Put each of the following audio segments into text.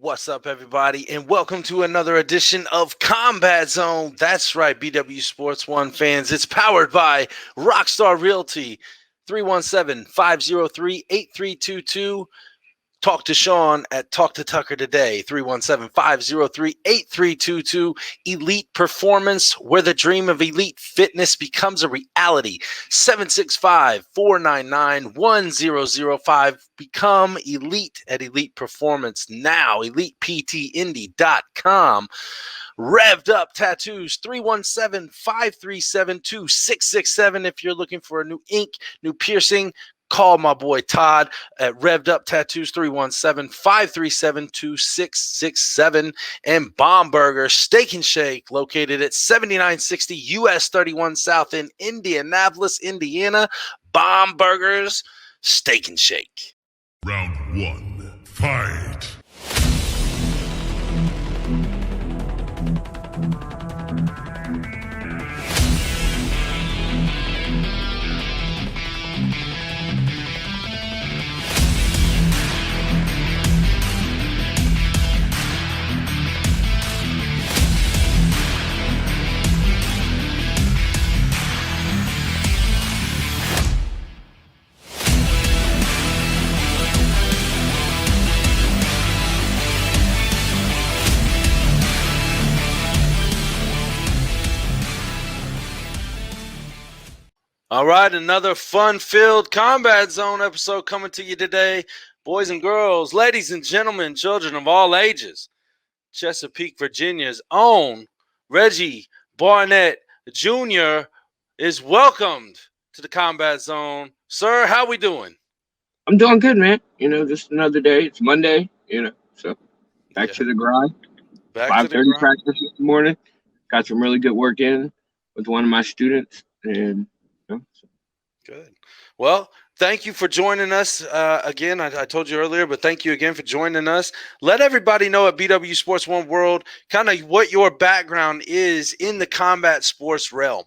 What's up, everybody, and welcome to another edition of Combat Zone. That's right, BW Sports 1 fans. It's powered by Rockstar Realty, 317-503-8322. Talk to Shawn at Talk to Tucker today, 317-503-8322. Elite Performance, where the dream of elite fitness becomes a reality, 765-499-1005. Become elite at Elite Performance now, ElitePTIndy.com. Revved Up Tattoos, 317-537-2667. If you're looking for a new ink, new piercing, call my boy Todd at Revved Up Tattoos, 317-537-2667. And BaumBurgers Steak and Shake, located at 7960 US 31 South in Indianapolis, Indiana. BaumBurgers Steak and Shake. Round one, fight. All right, another fun-filled Combat Zone episode coming to you today. Boys and girls, ladies and gentlemen, children of all ages, Chesapeake, Virginia's own Reggie Barnett Jr. is welcomed to the Combat Zone. Sir, how we doing? I'm doing good, man. Just another day. It's Monday, so back to the grind. 5:30 practice this morning. Got some really good work in with one of my students, and Good. Well, thank you for joining us again. I told you earlier, but thank you again for joining us. Let everybody know at BW Sports One World kind of what your background is in the combat sports realm.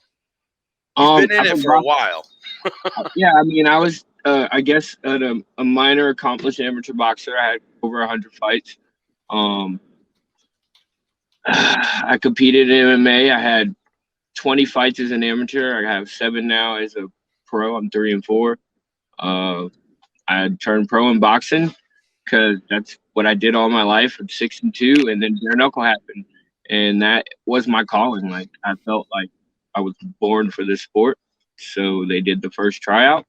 You've been in it for a while. Yeah, I was, I guess, a minor accomplished amateur boxer. I had over 100 fights. I competed in MMA. I had 20 fights as an amateur. I have 7 now as a pro. I'm 3-4. I turned pro in boxing because that's what I did all my life. I'm 6-2, and then bare knuckle happened, and that was my calling. Like, I felt like I was born for this sport. So they did the first tryout.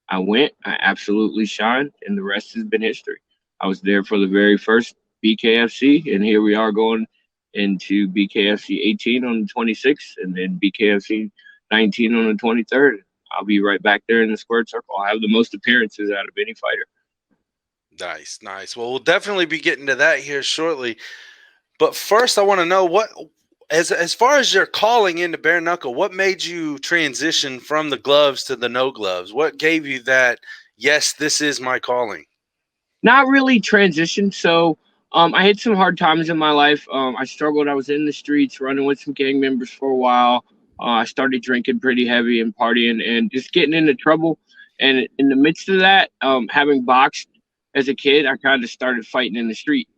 I went. I absolutely shined, and the rest has been history. I was there for the very first BKFC, and here we are going into BKFC 18 on the 26th, and then BKFC 19 on the 23rd. I'll be right back there in the squared circle. I'll have the most appearances out of any fighter. Nice, nice. Well, we'll definitely be getting to that here shortly. But first, I want to know what, as far as your calling into bare knuckle, what made you transition from the gloves to the no gloves? What gave you that, yes, this is my calling? Not really transition. So I had some hard times in my life. I struggled. I was in the streets running with some gang members for a while. I started drinking pretty heavy and partying and just getting into trouble. And in the midst of that, having boxed as a kid, I kind of started fighting in the street.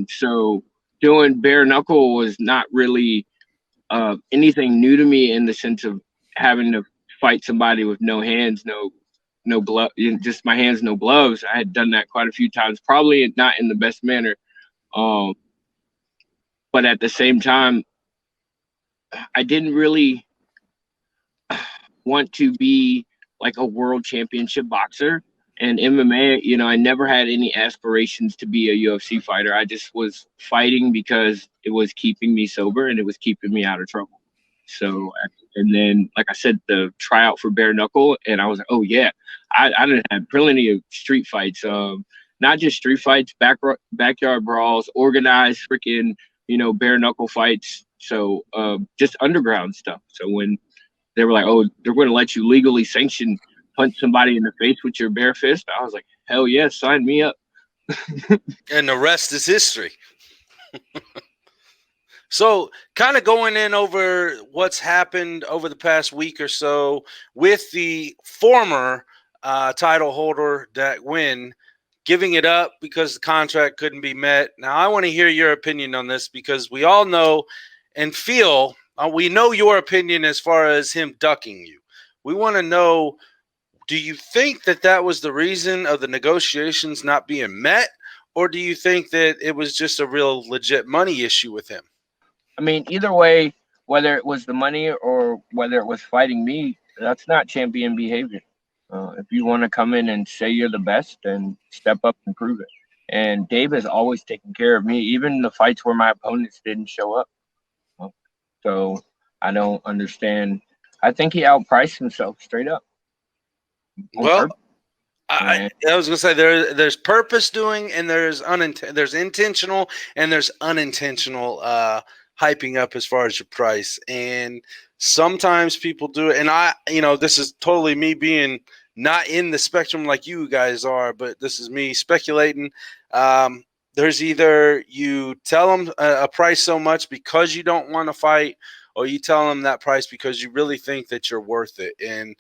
So doing bare knuckle was not really anything new to me in the sense of having to fight somebody with no hands, no glove, just my hands, no gloves. I had done that quite a few times, probably not in the best manner. But at the same time, I didn't really want to be like a world championship boxer. And MMA, I never had any aspirations to be a UFC fighter. I just was fighting because it was keeping me sober and it was keeping me out of trouble. So, and then, like I said, the tryout for bare knuckle, and I was like, oh yeah, I done had plenty of street fights. Not just street fights, backyard brawls, organized freaking, bare knuckle fights. So just underground stuff. So when they were like, oh, they're going to let you legally sanction punch somebody in the face with your bare fist, I was like, hell yeah, sign me up. And the rest is history. So kind of going in over what's happened over the past week or so with the former title holder, Dat Duck, giving it up because the contract couldn't be met. Now, I want to hear your opinion on this because we all know and feel, we know your opinion as far as him ducking you. We want to know, do you think that that was the reason of the negotiations not being met? Or do you think that it was just a real legit money issue with him? I mean, either way, whether it was the money or whether it was fighting me, that's not champion behavior. If you want to come in and say you're the best, then step up and prove it. And Dave has always taken care of me, even in the fights where my opponents didn't show up. So I don't understand. I think he outpriced himself straight up. Well, I was gonna say there's purpose doing and there's intentional and there's unintentional hyping up as far as your price. And sometimes people do it, and this is totally me being not in the spectrum like you guys are, but this is me speculating. There's either you tell them a price so much because you don't want to fight, or you tell them that price because you really think that you're worth it. And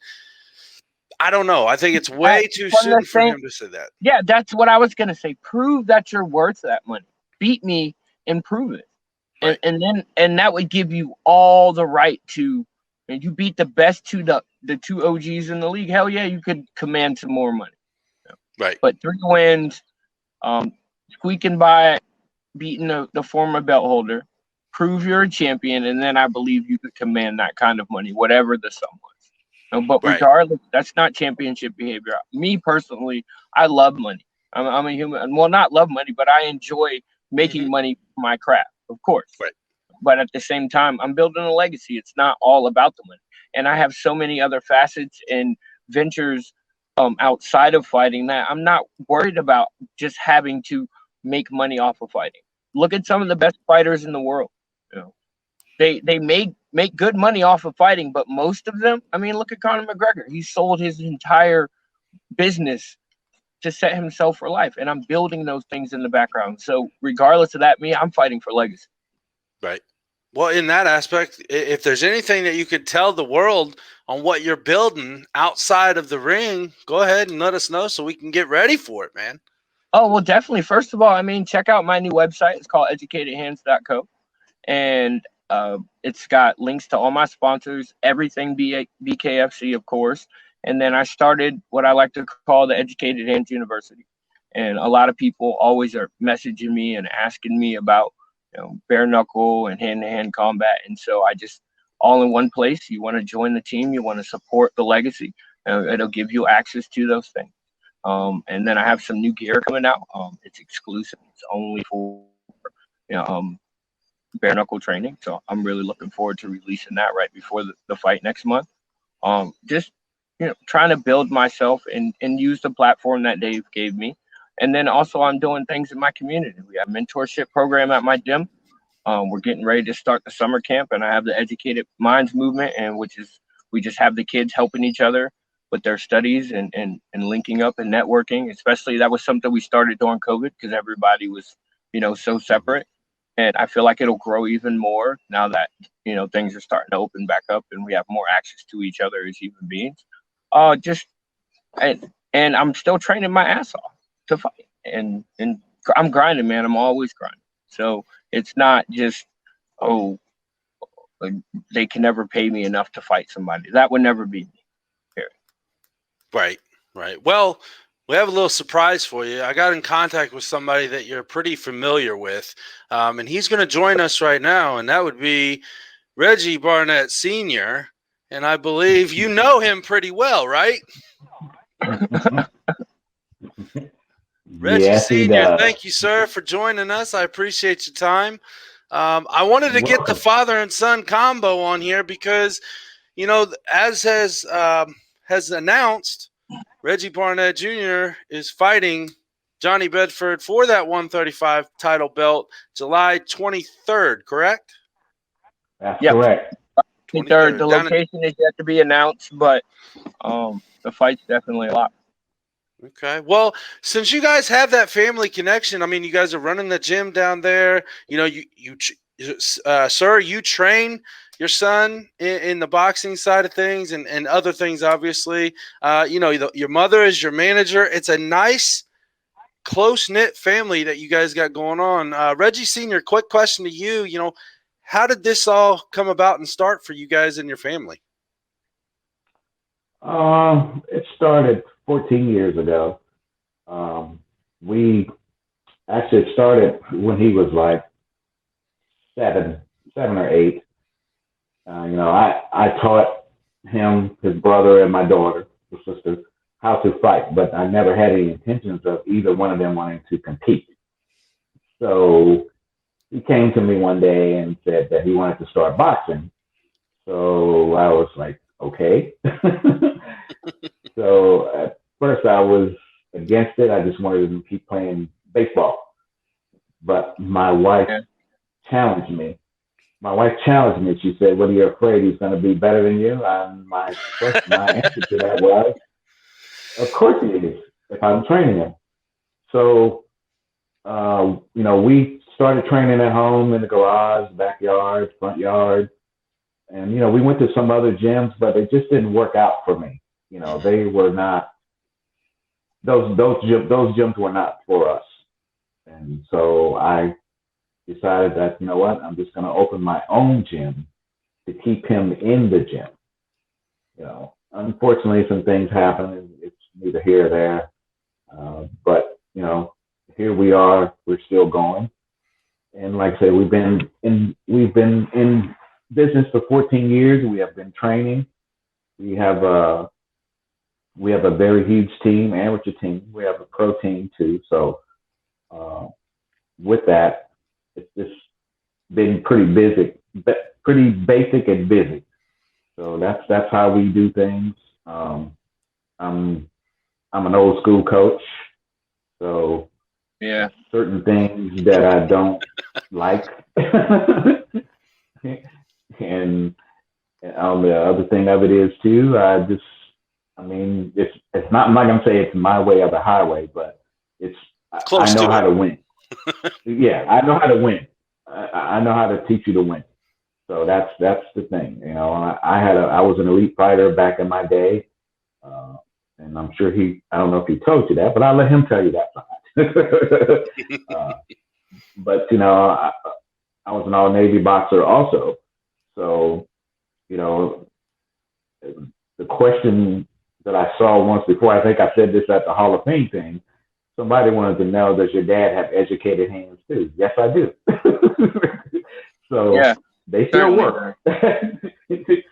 I don't know. I think it's way too soon for him to say that. Yeah, that's what I was going to say. Prove that you're worth that money. Beat me and prove it. Right. And that would give you all the right to, and you beat the best the two OGs in the league. Hell yeah, you could command some more money. Right. But 3 wins, squeaking by, beating the former belt holder, prove you're a champion, and then I believe you could command that kind of money, whatever the sum was. But regardless, that's not championship behavior. Me personally, I love money. I'm a human. Well, not love money, but I enjoy making money for my craft, of course. Right. But at the same time, I'm building a legacy. It's not all about the money. And I have so many other facets and ventures outside of fighting that I'm not worried about just having to make money off of fighting. Look at some of the best fighters in the world. They make good money off of fighting, but most of them, I mean, look at Conor McGregor. He sold his entire business to set himself for life, and I'm building those things in the background. So regardless of that, I'm fighting for legacy. Right. Well, in that aspect, if there's anything that you could tell the world on what you're building outside of the ring, go ahead and let us know so we can get ready for it, man. Oh, well, definitely. First of all, check out my new website. It's called educatedhands.co. And it's got links to all my sponsors, everything BKFC, of course. And then I started what I like to call the Educated Hands University. And a lot of people always are messaging me and asking me about bare knuckle and hand-to-hand combat. And so I just, all in one place. You want to join the team, you want to support the legacy, it'll give you access to those things. And then I have some new gear coming out. It's exclusive. It's only for bare knuckle training. So I'm really looking forward to releasing that right before the fight next month. Just trying to build myself and use the platform that Dave gave me. And then also I'm doing things in my community. We have a mentorship program at my gym. We're getting ready to start the summer camp, and I have the Educated Minds movement, and which is we just have the kids helping each other with their studies and linking up and networking. Especially that was something we started during COVID because everybody was, so separate. And I feel like it'll grow even more now that, things are starting to open back up and we have more access to each other as human beings. And I'm still training my ass off to fight. And I'm grinding, man. I'm always grinding. So it's not just, they can never pay me enough to fight somebody. That would never be me. Period. Right. Well, we have a little surprise for you. I got in contact with somebody that you're pretty familiar with, and he's going to join us right now, and that would be Reggie Barnett Sr., and I believe you know him pretty well, right? Reggie Yes, Sr., thank you, sir, for joining us. I appreciate your time. I wanted to get the father and son combo on here because, as has announced, Reggie Barnett Jr. is fighting Johnny Bedford for that 135 title belt July 23rd, correct? That's correct. 23rd. The location is yet to be announced, but the fight's definitely a lot. Okay. Well, since you guys have that family connection, you guys are running the gym down there. Sir, you train your son in the boxing side of things and other things, obviously. Your mother is your manager. It's a nice close-knit family that you guys got going on. Reggie Sr., quick question to you. You know, how did this all come about and start for you guys and your family? It started 14 years ago. We actually started when he was like seven or eight. I taught him, his brother, and my daughter, the sister, how to fight, but I never had any intentions of either one of them wanting to compete. So he came to me one day and said that he wanted to start boxing. So I was like, okay. So at first I was against it. I just wanted him to keep playing baseball. But my wife challenged me. She said, "What are you afraid he's going to be better than you?" And my answer to that was, "Of course he is, if I'm training him." So, we started training at home in the garage, backyard, front yard. And, we went to some other gyms, but it just didn't work out for me. They were not, those gyms were not for us. And so I decided that, you know what, I'm just going to open my own gym to keep him in the gym. Unfortunately, some things happen, and it's neither here or there. But, here we are, we're still going. And like I said, we've been in business for 14 years. We have been training. We have a very huge team, amateur team. We have a pro team too. So with that, it's just been pretty basic and busy. So that's how we do things. I'm an old school coach, so yeah, certain things that I don't like. And the other thing of it is too, it's not, I'm not gonna say it's my way or the highway, but I know how to win. Yeah, I know how to win. I know how to teach you to win. So that's the thing. I was an elite fighter back in my day, and I'm sure I don't know if he told you that, but I'll let him tell you that. But I was an all Navy boxer also. So, the question that I saw once before, I think I said this at the Hall of Fame thing, somebody wanted to know, does your dad have educated hands too? Yes, I do. So yeah, they still work.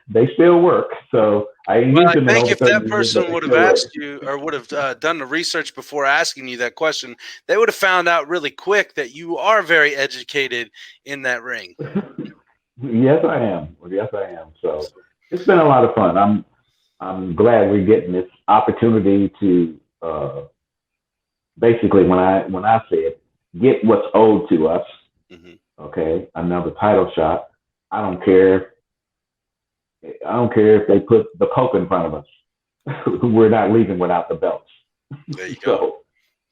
They still work. So I think if that person would have asked you or would have done the research before asking you that question, they would have found out really quick that you are very educated in that ring. Yes, I am. So it's been a lot of fun. I'm glad we're getting this opportunity to basically, when I say it, get what's owed to us. Mm-hmm. Okay, another title shot. I don't care if they put the Pope in front of us. We're not leaving without the belts. There you go.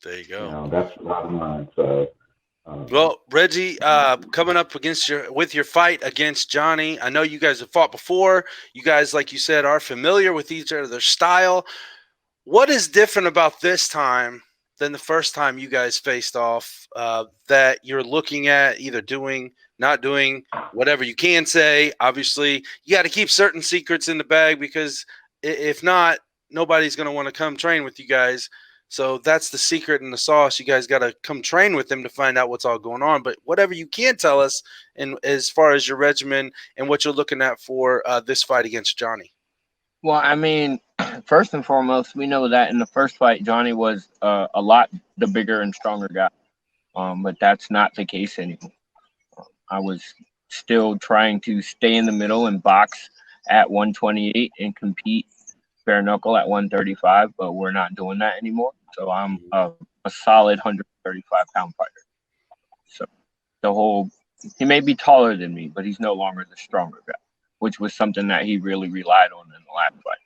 There you go. That's the bottom line. So. Well, Reggie, coming up with your fight against Johnny, I know you guys have fought before. You guys, like you said, are familiar with each other's style. What is different about this time than the first time you guys faced off that you're looking at either doing, not doing, whatever you can say? Obviously, you got to keep certain secrets in the bag because if not, nobody's going to want to come train with you guys. So that's the secret and the sauce. You guys got to come train with them to find out what's all going on. But whatever you can tell us, and as far as your regimen and what you're looking at for this fight against Johnny. Well, first and foremost, we know that in the first fight, Johnny was a lot the bigger and stronger guy. But that's not the case anymore. I was still trying to stay in the middle and box at 128 and compete bare knuckle at 135, but we're not doing that anymore. So I'm a solid 135-pound fighter. So he may be taller than me, but he's no longer the stronger guy, which was something that he really relied on in the last fight.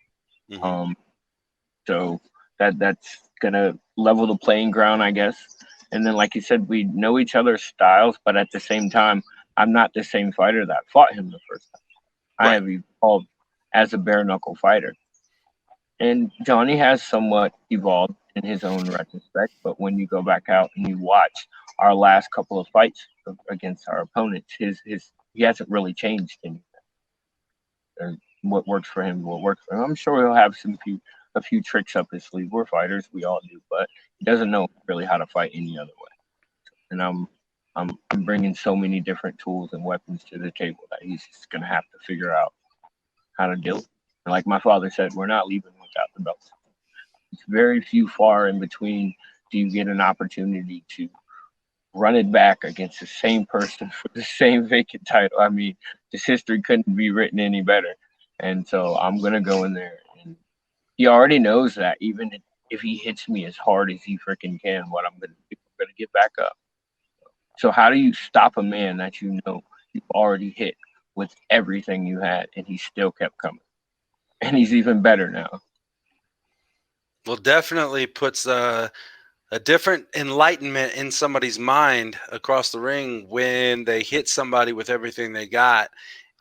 Mm-hmm. So that's gonna level the playing ground, I guess. And then, like you said, we know each other's styles, but at the same time, I'm not the same fighter that fought him the first time. Right. I have evolved as a bare knuckle fighter. And Johnny has somewhat evolved in his own retrospect. But when you go back out and you watch our last couple of fights against our opponents, he hasn't really changed anything. What works for him will work for him. I'm sure he'll have a few tricks up his sleeve. We're fighters, we all do, but he doesn't know really how to fight any other way. And I'm bringing so many different tools and weapons to the table that he's just gonna have to figure out how to deal with. And like my father said, we're not leaving without the belts. It's very few far in between do you get an opportunity to run it back against the same person for the same vacant title. I mean, this history couldn't be written any better. And so I'm going to go in there. And he already knows that even if he hits me as hard as he freaking can, what I'm going to do, I'm going to get back up. So how do you stop a man that you know you've already hit with everything you had, and he still kept coming? And he's even better now. Well, definitely puts a different enlightenment in somebody's mind across the ring when they hit somebody with everything they got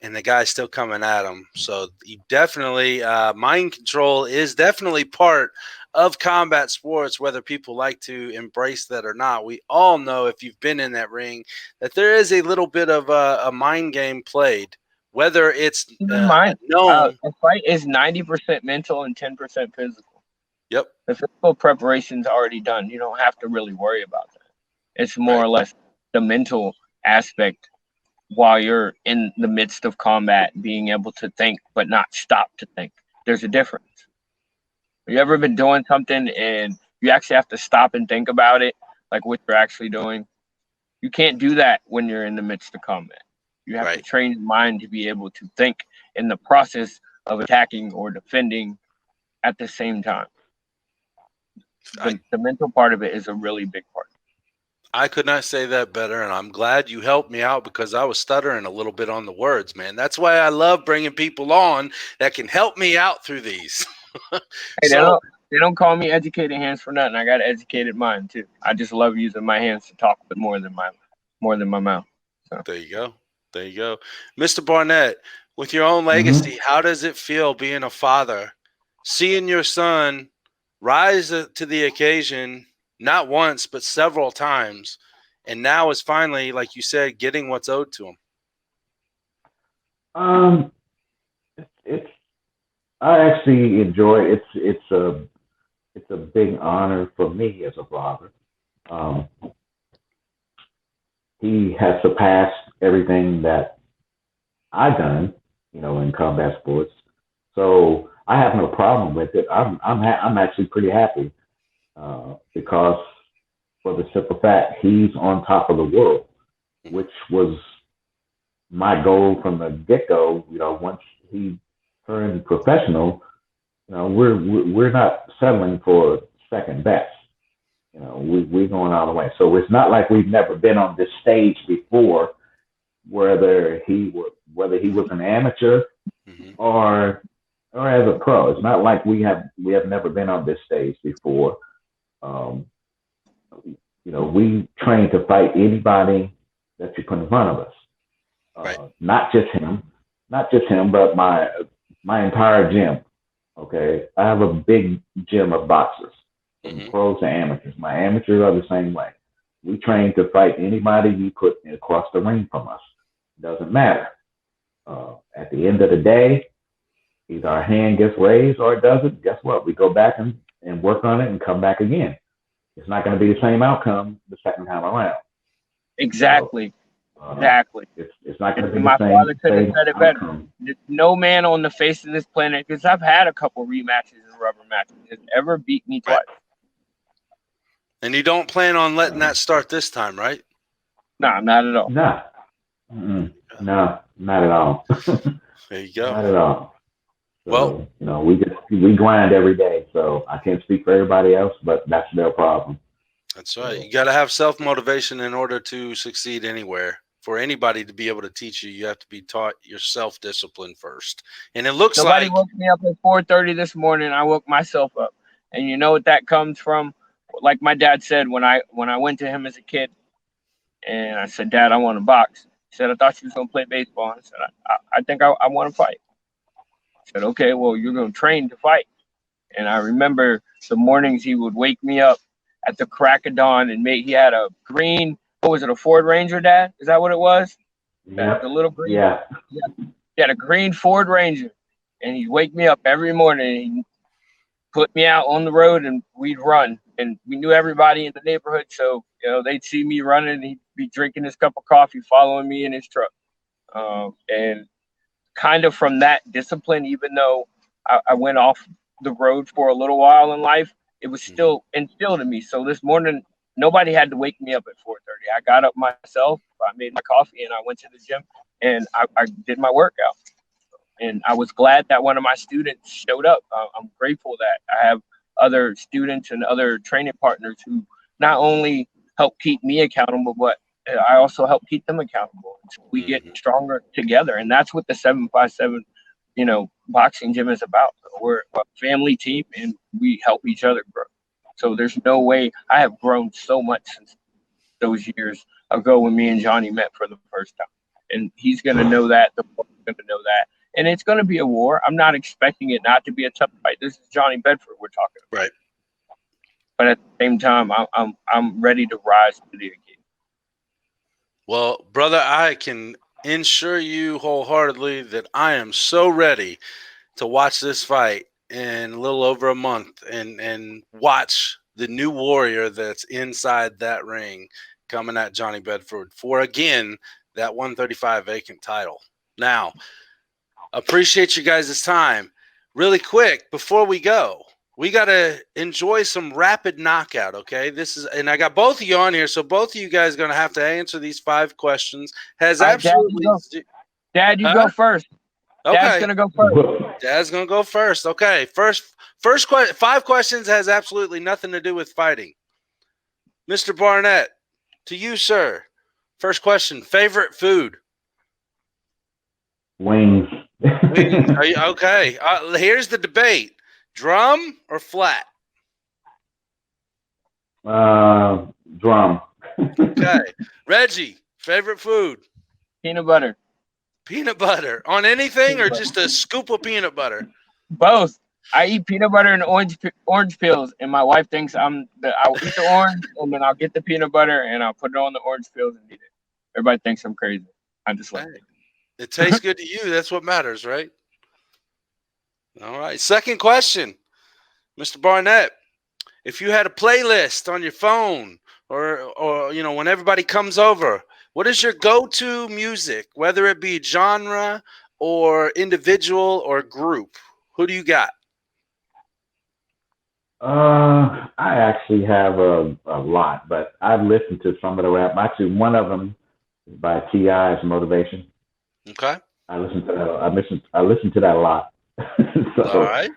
and the guy's still coming at them. So you definitely, mind control is definitely part of combat sports, whether people like to embrace that or not. We all know, if you've been in that ring, that there is a little bit of a mind game played, whether it's known. A fight is 90% mental and 10% physical. Yep. The physical preparation's already done. You don't have to really worry about that. It's more or less the mental aspect while you're in the midst of combat, being able to think but not stop to think. There's a difference. Have you ever been doing something and you actually have to stop and think about it, like what you're actually doing? You can't do that when you're in the midst of combat. You have to train your mind to be able to think in the process of attacking or defending at the same time. The mental part of it is a really big part. I could not say that better, and I'm glad you helped me out because I was stuttering a little bit on the words, man. That's why I love bringing people on that can help me out through these. Hey, they don't call me educated hands for nothing. I got an educated mind too. I just love using my hands to talk, but more than my mouth. So. There you go. There you go. Mr. Barnett, with your own legacy, how does it feel being a father, seeing your son rise to the occasion, not once, but several times, and now is finally, like you said, getting what's owed to him? I actually enjoy it. It's a big honor for me as a father. He has surpassed everything that I've done, in combat sports. So I have no problem with it. I'm actually pretty happy because, for the simple fact, he's on top of the world, which was my goal from the get-go. Once he turned professional, we're not settling for second best. We're going all the way. So it's not like we've never been on this stage before, whether he was an amateur or as a pro. It's not like we have never been on this stage before. We train to fight anybody that you put in front of us. Not just him, but my entire gym. Okay, I have a big gym of boxers, from pros to amateurs. My amateurs are the same way. We train to fight anybody you put across the ring from us. Doesn't matter. At the end of the day, either our hand gets raised or it doesn't. Guess what? We go back and work on it and come back again. It's not going to be the same outcome the second time around. Exactly. Exactly. It's not going to be my the same. My father could have said it better. Outcome. No man on the face of this planet, because I've had a couple rematches and rubber matches, has ever beat me twice. And you don't plan on letting that start this time, right? No, not at all. No. No, not at all. There you go. Not at all. So, well, we grind every day. So I can't speak for everybody else, but that's their problem. That's right. You got to have self-motivation in order to succeed anywhere. For anybody to be able to teach you, you have to be taught your self-discipline first. And it looks Nobody woke me up at 4:30 this morning. I woke myself up. And you know what that comes from? Like my dad said when I went to him as a kid, and I said, "Dad, I want to box." He said, "I thought you was going to play baseball." I said, I think I want to fight. I said, "Okay, well, you're going to train to fight." And I remember the mornings he would wake me up at the crack of dawn and he had a green, what was it, a Ford Ranger, Dad? Is that what it was? Yeah. The little green. Yeah. He had a green Ford Ranger, and he'd wake me up every morning. And he'd put me out on the road, and we'd run. And we knew everybody in the neighborhood, so they'd see me running, and he'd be drinking his cup of coffee, following me in his truck. And kind of from that discipline, even though I went off the road for a little while in life, it was still instilled in me. So this morning, nobody had to wake me up at 4:30. I got up myself, I made my coffee, and I went to the gym, and I did my workout. And I was glad that one of my students showed up. I'm grateful that I have other students and other training partners who not only help keep me accountable, but I also help keep them accountable. So we get stronger together. And that's what the 757, boxing gym is about. We're a family team, and we help each other grow. So there's no way I have grown so much since those years ago when me and Johnny met for the first time. And he's going to know that. The world's going to know that. And it's going to be a war. I'm not expecting it not to be a tough fight. This is Johnny Bedford we're talking about. Right. But at the same time, I'm ready to rise to the occasion. Well, brother, I can ensure you wholeheartedly that I am so ready to watch this fight in a little over a month and watch the new warrior that's inside that ring coming at Johnny Bedford for, again, that 135 vacant title. Now, appreciate you guys' time. Really quick, before we go, we got to enjoy some rapid knockout, okay? And I got both of you on here, so both of you guys are going to have to answer these 5 questions. Dad, you go first. Okay. Dad's going to go first. Dad's going to go first. Okay. First 5 questions has absolutely nothing to do with fighting. Mr. Barnett, to you, sir. First question, favorite food? Wings. Wings. Are you, okay. Here's the debate. Drum or flat? Drum. Okay. Reggie, favorite food? Peanut butter. Peanut butter. On anything or just a scoop of peanut butter? Both. I eat peanut butter and orange peels, and my wife thinks I'll eat the orange, and then I'll get the peanut butter, and I'll put it on the orange peels and eat it. Everybody thinks I'm crazy. I'm just like, it tastes good to you. That's what matters, right? All right. Second question, Mr. Barnett. If you had a playlist on your phone or when everybody comes over, what is your go-to music, whether it be genre or individual or group? Who do you got? I actually have a lot, but I've listened to some of the rap. Actually, one of them is by T.I.'s Motivation. Okay. I listen to that. I listen to that a lot. So, all right.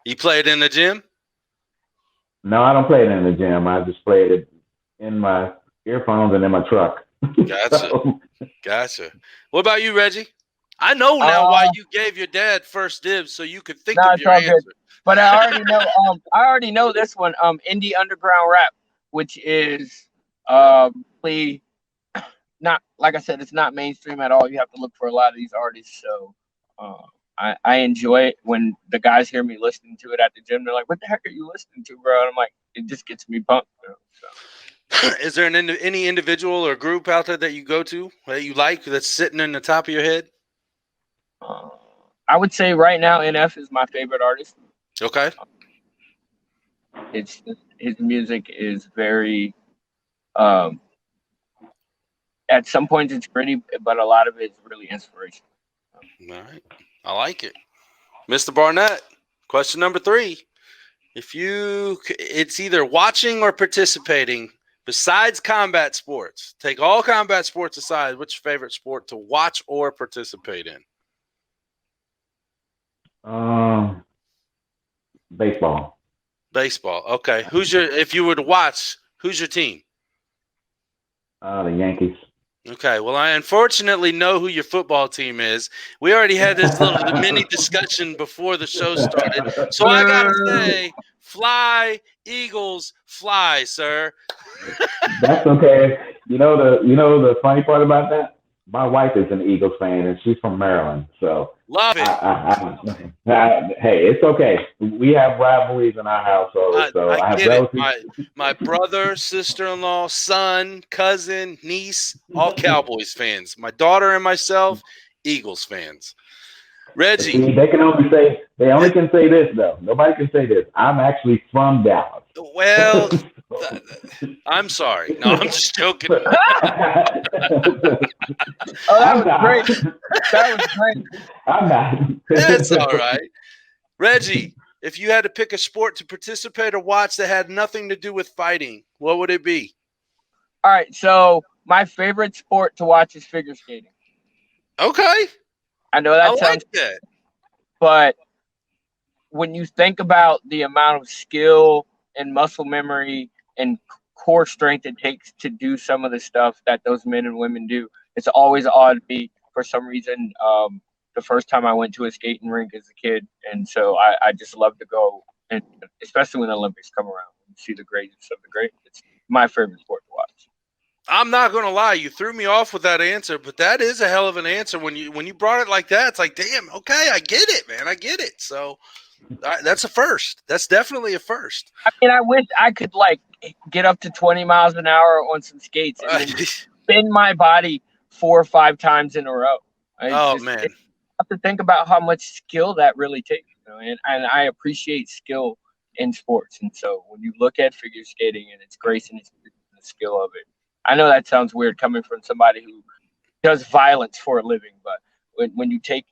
You play it in the gym? No, I don't play it in the gym. I just play it in my earphones and in my truck. Gotcha. Gotcha. What about you, Reggie? I know now why you gave your dad first dibs so you could think of your answer. Good. But I already know. I already know this one. Indie underground rap, which is not, like I said, it's not mainstream at all. You have to look for a lot of these artists. So I enjoy it when the guys hear me listening to it at the gym. They're like, "What the heck are you listening to, bro?" And I'm like, "It just gets me pumped." So. Is there any individual or group out there that you go to that you like that's sitting in the top of your head? I would say right now NF is my favorite artist. Okay. His music is very at some points it's pretty, but a lot of it's really inspirational. All right. I like it. Mr. Barnett, question number 3. It's either watching or participating besides combat sports. Take all combat sports aside. What's your favorite sport to watch or participate in? Baseball. Baseball. Okay. If you were to watch, who's your team? The Yankees. Okay. Well, I unfortunately know who your football team is. We already had this little mini discussion before the show started. So I got to say, fly, Eagles, fly, sir. That's okay. You know the funny part about that? my wife is an Eagles fan, and she's from Maryland. So Love it. hey, it's okay. We have rivalries in our household, so I have get it. relatives. My brother, sister-in-law, son, cousin, niece, all Cowboys fans. My daughter and myself, Eagles fans. Reggie. See, they only can say this though. Nobody can say this. I'm actually from Dallas. Well, I'm sorry. No, I'm just joking. Oh, that was great. That was great. I'm not. That's all right. Reggie, if you had to pick a sport to participate or watch that had nothing to do with fighting, what would it be? All right, so my favorite sport to watch is figure skating. Okay. I know that sounds, like that. But when you think about the amount of skill and muscle memory and core strength it takes to do some of the stuff that those men and women do, it's always awed me for some reason. The first time I went to a skating rink as a kid, and so I just love to go, and especially when the Olympics come around, and see the greatest of the great. It's my favorite sport to watch. I'm not going to lie. You threw me off with that answer, but that is a hell of an answer. When you brought it like that, it's like, damn, okay, I get it, man. I get it. So that's a first. That's definitely a first. I mean, I wish I could, like, get up to 20 miles an hour on some skates and then spin my body 4 or 5 times in a row. Man. Have to think about how much skill that really takes, you know, and I appreciate skill in sports. And so when you look at figure skating and its grace and its the skill of it, I know that sounds weird coming from somebody who does violence for a living, but when you take,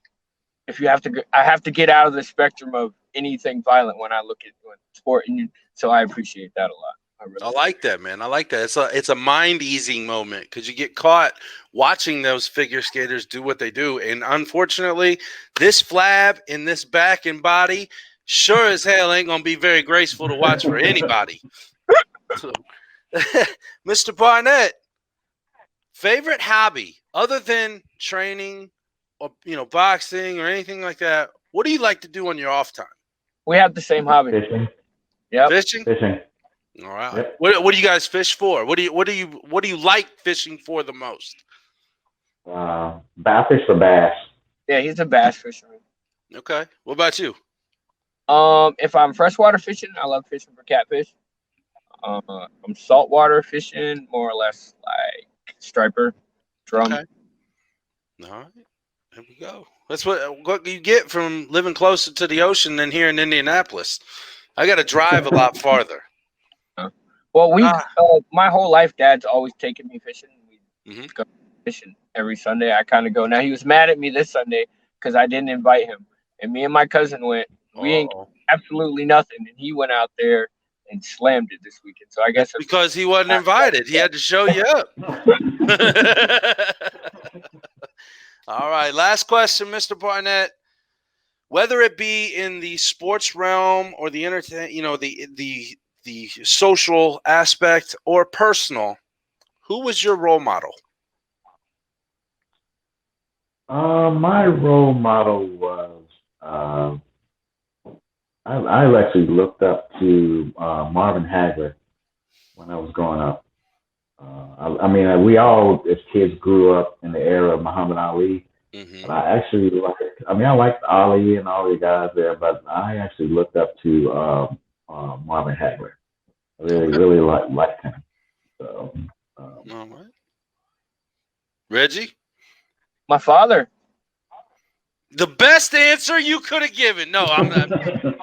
if you have to, I have to get out of the spectrum of anything violent when I look at sport, and so I appreciate that a lot. I like that, man. I like that. It's a mind easing moment because you get caught watching those figure skaters do what they do, and unfortunately, this flab in this back and body sure as hell ain't gonna be very graceful to watch for anybody. So, Mr. Barnett, favorite hobby other than training or boxing or anything like that? What do you like to do on your off time? We have the same hobby. Fishing. Yep. Fishing. All right. Yep. What do you guys fish for? What do you like fishing for the most? I fish for bass. Yeah, he's a bass fisherman. Okay. What about you? If I'm freshwater fishing, I love fishing for catfish. I'm saltwater fishing, more or less like striper, drum. Okay. All right. There we go. That's what you get from living closer to the ocean than here in Indianapolis. I got to drive a lot farther. Well, my whole life, Dad's always taken me fishing. We go fishing every Sunday. I kind of go. Now, he was mad at me this Sunday because I didn't invite him. And me and my cousin went. We ain't absolutely nothing. And he went out there and slammed it this weekend. So I guess because he wasn't invited. He had to show you up. All right. Last question, Mr. Barnett. Whether it be in the sports realm or the the social aspect or personal, who was your role model? My role model was I actually looked up to Marvin Hagler when I was growing up. I mean, we all as kids grew up in the era of Muhammad Ali. But I actually I liked Ali and all the guys there, but I actually looked up to Marvin Hagler. I really liked him. So, all right. Reggie? My father. The best answer you could have given. No, I'm not.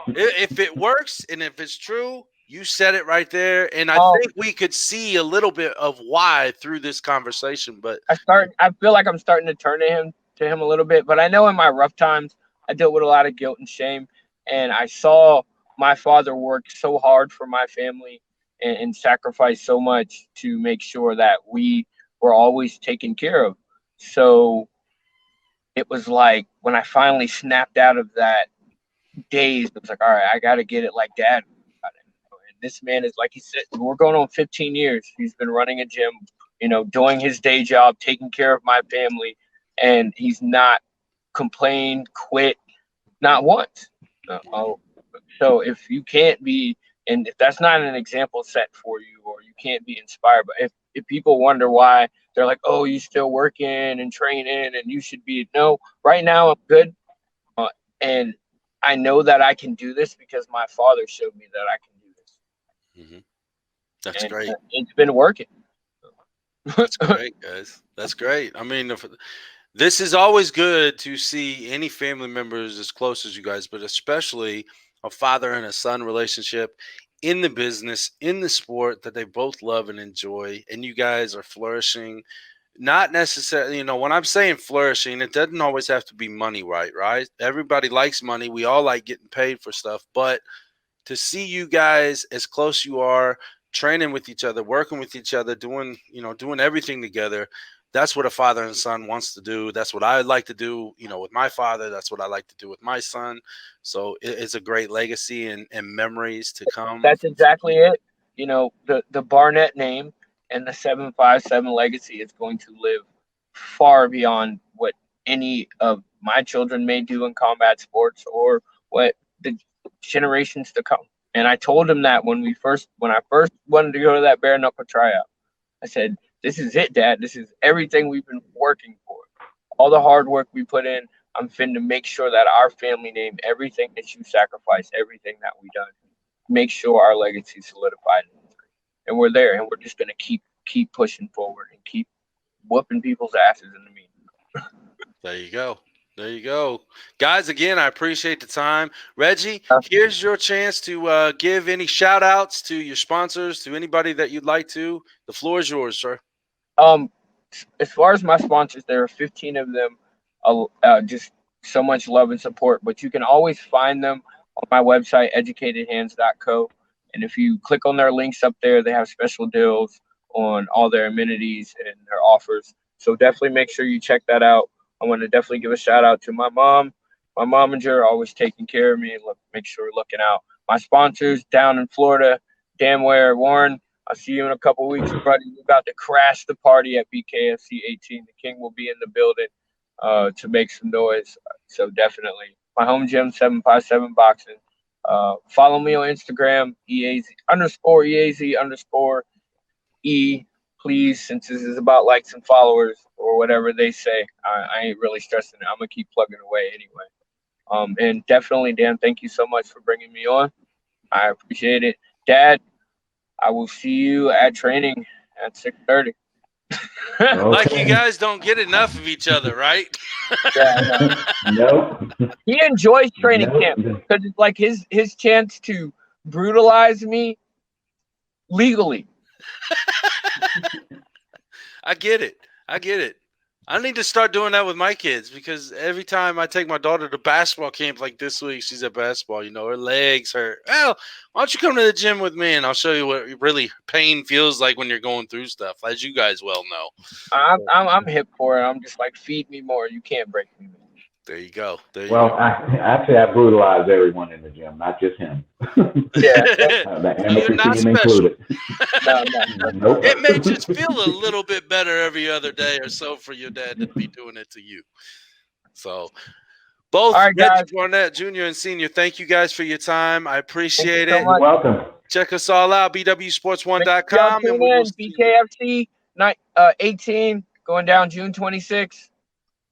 If it works and if it's true, you said it right there. And I think we could see a little bit of why through this conversation. But I feel like I'm starting to turn to him a little bit. But I know in my rough times, I dealt with a lot of guilt and shame. And I saw my father work so hard for my family and sacrifice so much to make sure that we were always taken care of. So it was like when I finally snapped out of that daze, it was like, all right, I got to get it like Dad. And this man is, like he said, we're going on 15 years. He's been running a gym, doing his day job, taking care of my family, and he's not complained, quit, not once. So if you can't be And if that's not an example set for you, or you can't be inspired, but if people wonder why, they're like, oh, you still working and training and you should be, no, right now I'm good. And I know that I can do this because my father showed me that I can do this. Mm-hmm. That's and great. It's been working. That's great, guys. That's great. I mean, this is always good to see any family members as close as you guys, but especially a father and a son relationship in the business, in the sport that they both love and enjoy, and you guys are flourishing. Not necessarily, when I'm saying flourishing, it doesn't always have to be money, right? Everybody likes money. We all like getting paid for stuff, but to see you guys as close you are, training with each other, working with each other, doing everything together. That's what a father and son wants to do. That's what I like to do, with my father. That's what I like to do with my son. So it's a great legacy and memories to come. That's exactly it. The Barnett name and the 757 legacy is going to live far beyond what any of my children may do in combat sports or what the generations to come. And I told him that when I first wanted to go to that bare knuckle tryout. I said, this is it, Dad. This is everything we've been working for. All the hard work we put in, I'm finna make sure that our family name, everything that you sacrificed, everything that we done, make sure our legacy is solidified. And we're there, and we're just gonna keep pushing forward and keep whooping people's asses in the meantime. There you go. Guys, again, I appreciate the time. Reggie, here's your chance to give any shout outs to your sponsors, to anybody that you'd like to. The floor is yours, sir. As far as my sponsors, there are 15 of them. Just so much love and support, but you can always find them on my website, educatedhands.co. And if you click on their links up there, they have special deals on all their amenities and their offers. So definitely make sure you check that out. I want to definitely give a shout out to my mom. My momager always taking care of me and make sure we're looking out. My sponsors down in Florida, Damware, Warren, I'll see you in a couple weeks, buddy. We're about to crash the party at BKFC 18. The King will be in the building to make some noise. So definitely. My home gym, 757 Boxing. Follow me on Instagram, EAZ_E. Please, since this is about likes and followers or whatever they say, I ain't really stressing it. I'm going to keep plugging away anyway. And definitely, Dan, thank you so much for bringing me on. I appreciate it. Dad, I will see you at training at 6:30. Okay. Like you guys don't get enough of each other, right? Yeah, no. He enjoys training camp because it's like his chance to brutalize me legally. I get it. I need to start doing that with my kids because every time I take my daughter to basketball camp, like this week, she's at basketball, her legs hurt. Well, why don't you come to the gym with me and I'll show you what really pain feels like when you're going through stuff, as you guys well know. I'm hip for it. I'm just like, feed me more. You can't break me. There you go. I brutalize everyone in the gym, not just him. Yeah. The amateur team included. Nope. It may just feel a little bit better every other day or so for your dad to be doing it to you. So, both Reggie Barnett Jr. and Sr., thank you guys for your time. I appreciate it. You're welcome. Check us all out, BWSPORTS1.com. And we'll BKFC 18 going down June 26th,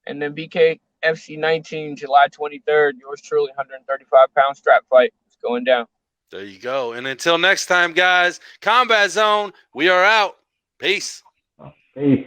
and then BKFC 19 July 23rd. Yours truly, 135-pound strap fight. It's going down. There you go. And until next time, guys, Combat Zone, we are out. Peace. Peace.